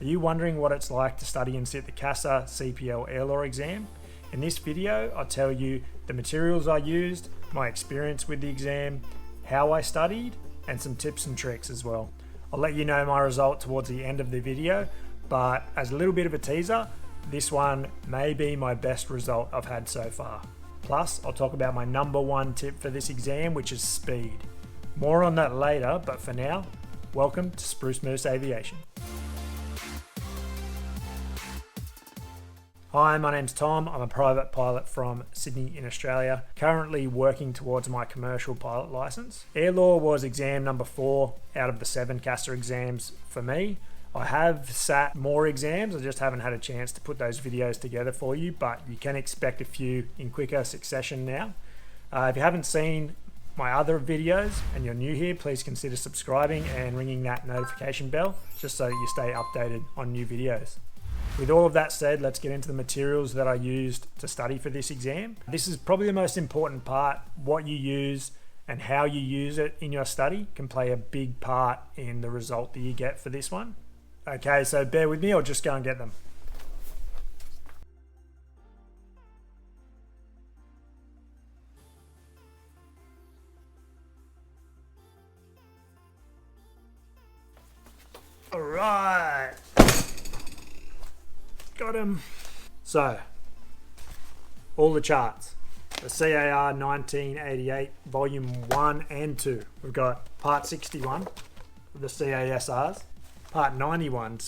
Are you wondering what it's like to study and sit the CASA CPL Air Law exam? In this video, I'll tell you the materials I used, my experience with the exam, how I studied, and some tips and tricks as well. I'll let you know my result towards the end of the video, but as a little bit of a teaser, this one may be my best result I've had so far. Plus, I'll talk about my number one tip for this exam, which is speed. More on that later, but for now, welcome to Spruce Moose Aviation. Hi, my name's Tom. I'm a private pilot from Sydney in Australia, currently working towards my commercial pilot license. Air Law was exam number 4 out of the 7 CASA exams for me. I have sat more exams, I just haven't had a chance to put those videos together for you, but you can expect a few in quicker succession now. If you haven't seen my other videos and you're new here, please consider subscribing and ringing that notification bell just so that you stay updated on new videos. With all of that said, let's get into the materials that I used to study for this exam. This is probably the most important part. What you use and how you use it in your study can play a big part in the result that you get for this one. Okay, so bear with me, I'll just go and get them. All right. Got him. So, all the charts. The CAR 1988, volume 1 and 2. We've got part 61 of the CASRs, part 91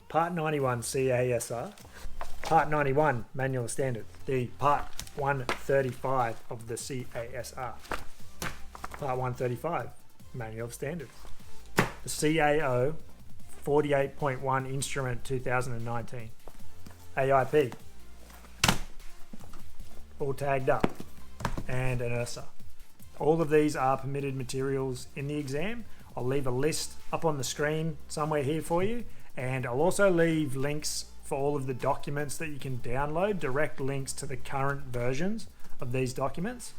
part 91 CASR, part 91 Manual of Standards, the part 135 of the CASR, part 135 Manual of Standards, the CAO 48.1 Instrument 2019, AIP, all tagged up, and an IRSA. All of these are permitted materials in the exam. I'll leave a list up on the screen somewhere here for you, and I'll also leave links for all of the documents that you can download, direct links to the current versions of these documents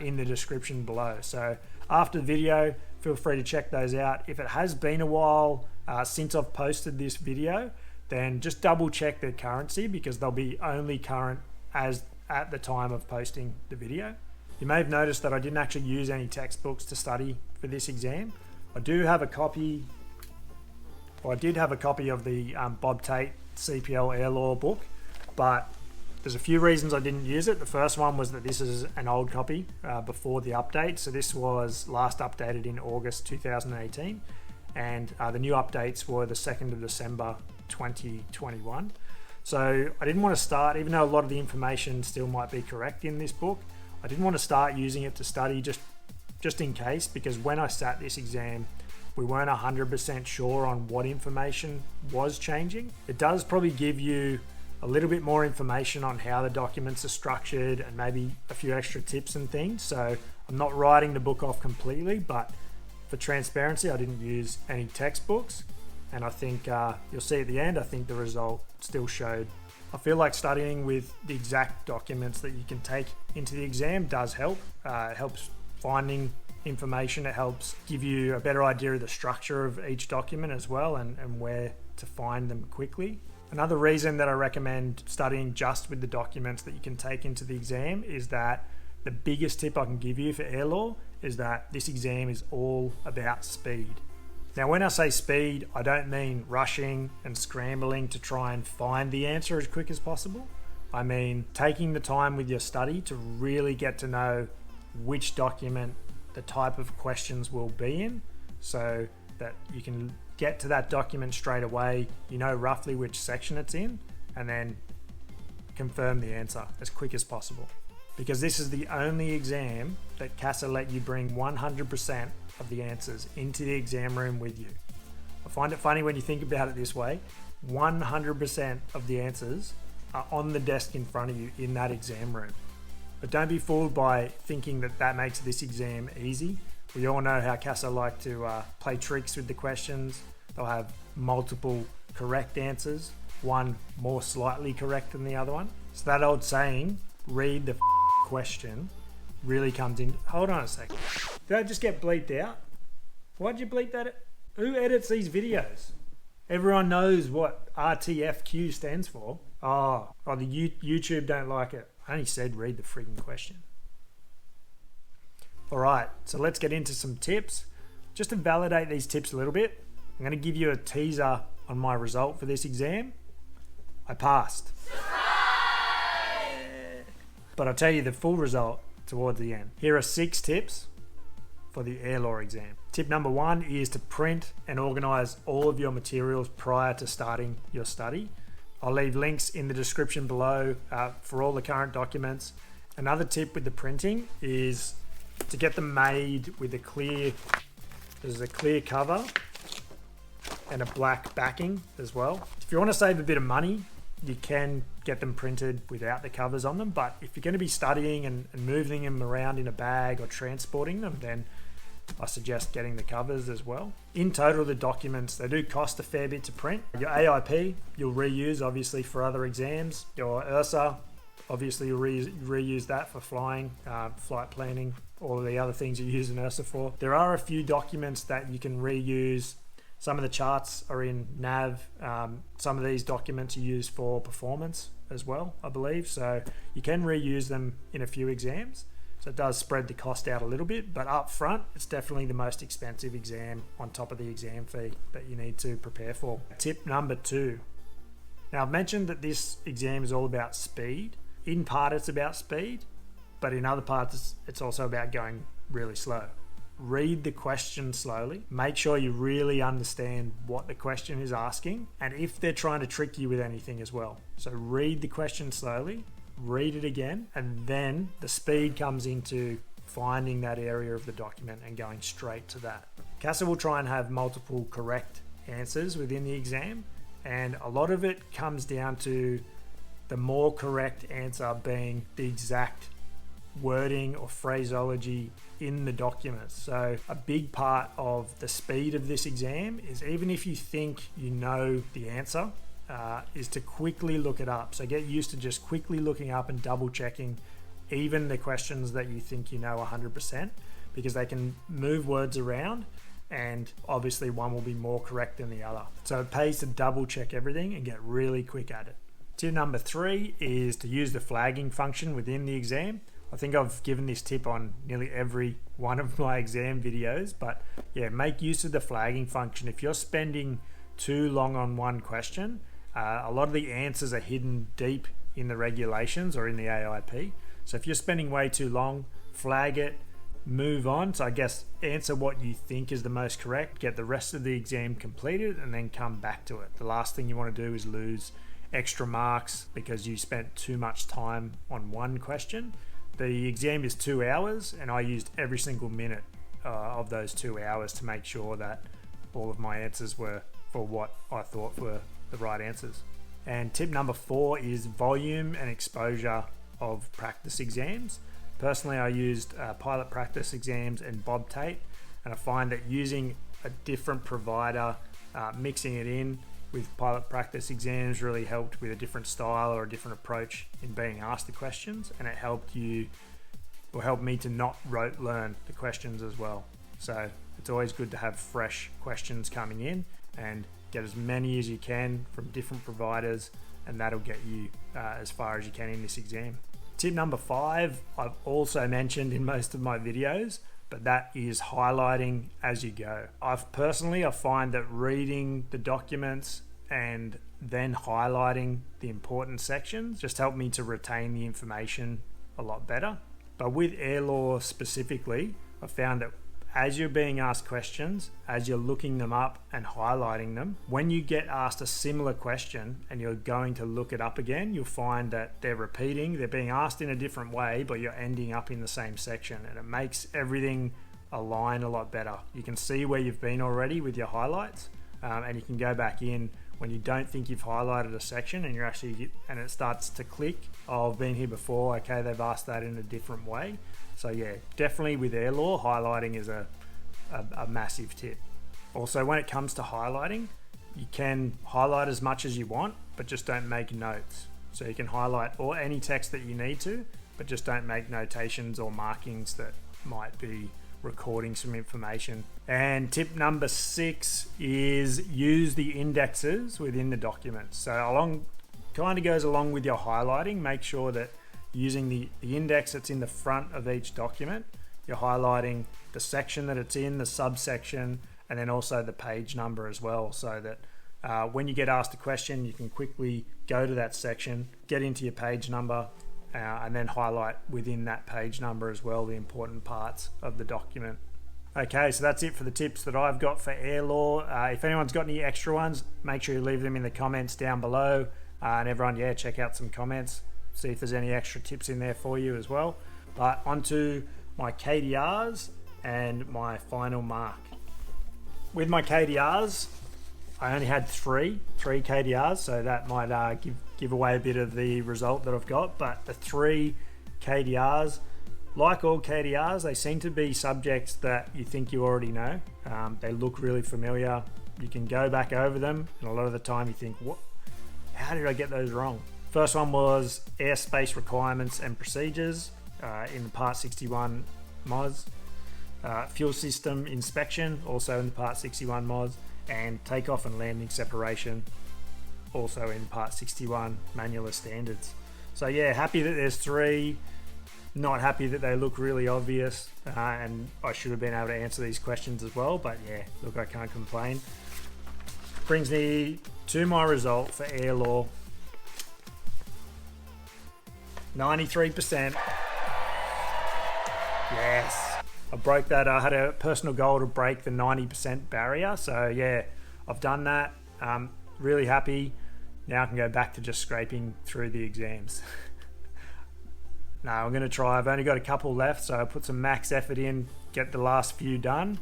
in the description below. So after the video, feel free to check those out. If it has been a while since I've posted this video, then just double check their currency because they'll be only current as at the time of posting the video. You may have noticed that I didn't actually use any textbooks to study for this exam. I did have a copy of the Bob Tate CPL Air Law book, but there's a few reasons I didn't use it. The first one was that this is an old copy before the update. So this was last updated in August 2018. And the new updates were the 2nd of December 2021. So I didn't want to start, even though a lot of the information still might be correct in this book, I didn't want to start using it to study just in case, because when I sat this exam, we weren't 100% sure on what information was changing. It does probably give you a little bit more information on how the documents are structured and maybe a few extra tips and things. So I'm not writing the book off completely, but for transparency, I didn't use any textbooks. And I think you'll see at the end, I think the result still showed. I feel like studying with the exact documents that you can take into the exam does help. It helps finding information. It helps give you a better idea of the structure of each document as well and where to find them quickly. Another reason that I recommend studying just with the documents that you can take into the exam is that the biggest tip I can give you for Air Law is that this exam is all about speed. Now, when I say speed, I don't mean rushing and scrambling to try and find the answer as quick as possible. I mean taking the time with your study to really get to know which document the type of questions will be in, so that you can get to that document straight away, you know roughly which section it's in, and then confirm the answer as quick as possible. Because this is the only exam that CASA let you bring 100% of the answers into the exam room with you. I find it funny when you think about it this way. 100% of the answers are on the desk in front of you in that exam room. But don't be fooled by thinking that that makes this exam easy. We all know how CASA like to play tricks with the questions. They'll have multiple correct answers, one more slightly correct than the other one. So that old saying, read the question, really comes in. Hold on a second. Did I just get bleeped out? Why'd you bleep that? Who edits these videos? Everyone knows what RTFQ stands for. Oh, the YouTube don't like it. I only said read the freaking question. All right, so let's get into some tips. Just to validate these tips a little bit, I'm going to give you a teaser on my result for this exam. I passed. But I'll tell you the full result towards the end. Here are 6 tips for the air law exam. Tip number 1 is to print and organize all of your materials prior to starting your study. I'll leave links in the description below for all the current documents. Another tip with the printing is to get them made with a clear cover and a black backing as well. If you want to save a bit of money, you can get them printed without the covers on them, but if you're going to be studying and moving them around in a bag or transporting them, then I suggest getting the covers as well. In total, the documents, they do cost a fair bit to print. Your AIP, you'll reuse obviously for other exams. Your URSA, obviously you'll reuse that for flying, flight planning, all of the other things you use an URSA for. There are a few documents that you can reuse. Some of the charts are in NAV. Some of these documents you use for performance as well, I believe. So you can reuse them in a few exams. So it does spread the cost out a little bit, but up front, it's definitely the most expensive exam on top of the exam fee that you need to prepare for. Tip number 2. Now I've mentioned that this exam is all about speed. In part it's about speed, but in other parts it's also about going really slow. Read the question slowly. Make sure you really understand what the question is asking and if they're trying to trick you with anything as well. So read the question slowly, read it again, and then the speed comes into finding that area of the document and going straight to that. CASA will try and have multiple correct answers within the exam, and a lot of it comes down to the more correct answer being the exact wording or phraseology in the documents. So a big part of the speed of this exam is, even if you think you know the answer, is to quickly look it up. So get used to just quickly looking up and double checking even the questions that you think you know 100%, because they can move words around and obviously one will be more correct than the other. So it pays to double check everything and get really quick at it. Tip number 3 is to use the flagging function within the exam. I think I've given this tip on nearly every one of my exam videos, but yeah, make use of the flagging function. If you're spending too long on one question, a lot of the answers are hidden deep in the regulations or in the AIP. So if you're spending way too long, flag it, move on. So I guess answer what you think is the most correct, get the rest of the exam completed, and then come back to it. The last thing you want to do is lose extra marks because you spent too much time on one question. The exam is 2 hours, and I used every single minute of those 2 hours to make sure that all of my answers were for what I thought were the right answers. And tip number 4 is volume and exposure of practice exams. Personally, I used Pilot Practice Exams and Bob Tate, and I find that using a different provider, mixing it in with Pilot Practice Exams really helped with a different style or a different approach in being asked the questions, and it helped me to not rote learn the questions as well. So it's always good to have fresh questions coming in and get as many as you can from different providers, and that'll get you as far as you can in this exam. Tip number 5, I've also mentioned in most of my videos, but that is highlighting as you go. I find that reading the documents and then highlighting the important sections just help me to retain the information a lot better. But with air law specifically, I found that as you're being asked questions, as you're looking them up and highlighting them, when you get asked a similar question and you're going to look it up again, you'll find that they're being asked in a different way, but you're ending up in the same section, and it makes everything align a lot better. You can see where you've been already with your highlights, and you can go back in when you don't think you've highlighted a section and and it starts to click. Oh, I've been here before. Okay, they've asked that in a different way. So yeah, definitely with air law, highlighting is a massive tip. Also, when it comes to highlighting, you can highlight as much as you want, but just don't make notes. So you can highlight any text that you need to, but just don't make notations or markings that might be recording some information. And tip number 6 is use the indexes within the document. So kind of goes along with your highlighting. Make sure that using the index that's in the front of each document, you're highlighting the section that it's in, the subsection, and then also the page number as well, so that when you get asked a question, you can quickly go to that section, get into your page number, and then highlight within that page number as well the important parts of the document. Okay, so that's it for the tips that I've got for air law. If anyone's got any extra ones, make sure you leave them in the comments down below. And everyone, check out some comments, see if there's any extra tips in there for you as well. But onto my KDRs and my final mark. With my KDRs, I only had three KDRs, so that might give away a bit of the result that I've got. But the 3 KDRs, like all KDRs, they seem to be subjects that you think you already know. They look really familiar. You can go back over them, and a lot of the time you think, what? How did I get those wrong? First one was airspace requirements and procedures in the Part 61 mods. Fuel system inspection, also in the Part 61 mods. And takeoff and landing separation, also in Part 61 manual standards. So happy that there's 3. Not happy that they look really obvious, and I should have been able to answer these questions as well, but look, I can't complain. Brings me to my result for air law. 93%. Yes. I broke that. I had a personal goal to break the 90% barrier. So I've done that. Really happy. Now I can go back to just scraping through the exams. No, I'm going to try. I've only got a couple left, so I'll put some max effort in, get the last few done.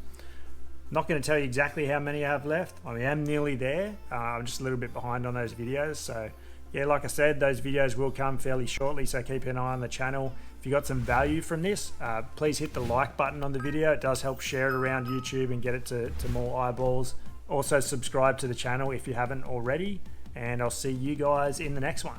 Not going to tell you exactly how many I have left. I am nearly there. I'm just a little bit behind on those videos. So like I said, those videos will come fairly shortly, so keep an eye on the channel. If you got some value from this, please hit the like button on the video. It does help share it around YouTube and get it to more eyeballs. Also subscribe to the channel if you haven't already, and I'll see you guys in the next one.